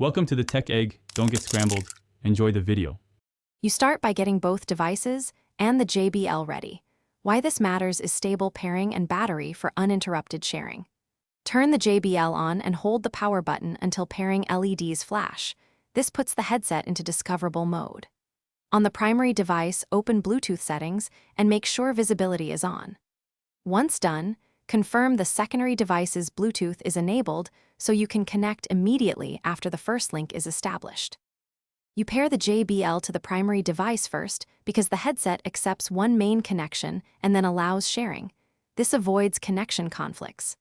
Welcome to the Tech Egg. Don't get scrambled. Enjoy the video. You start by getting both devices and the JBL ready. Why this matters is stable pairing and battery for uninterrupted sharing. Turn the JBL on and hold the power button until pairing LEDs flash. This puts the headset into discoverable mode. On the primary device, open Bluetooth settings and make sure visibility is on. Once done, confirm the secondary device's Bluetooth is enabled so you can connect immediately after the first link is established. You pair the JBL to the primary device first because the headset accepts one main connection and then allows sharing. This avoids connection conflicts.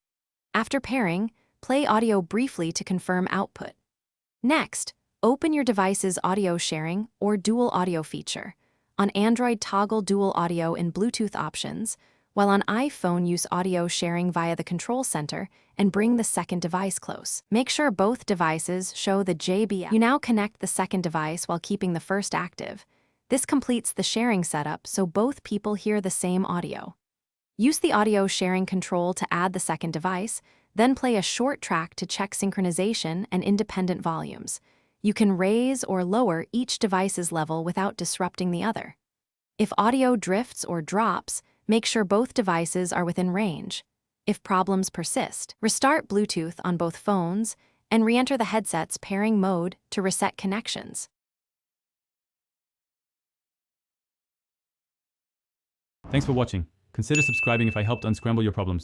After pairing, play audio briefly to confirm output. Next, open your device's audio sharing or dual audio feature. On Android, toggle dual audio in Bluetooth options, while on iPhone, use audio sharing via the control center and bring the second device close. Make sure both devices show the JBL. You now connect the second device while keeping the first active. This completes the sharing setup so both people hear the same audio. Use the audio sharing control to add the second device, then play a short track to check synchronization and independent volumes. You can raise or lower each device's level without disrupting the other. If audio drifts or drops, make sure both devices are within range. If problems persist, restart Bluetooth on both phones and re-enter the headset's pairing mode to reset connections. Thanks for watching. Consider subscribing if I helped unscramble your problems.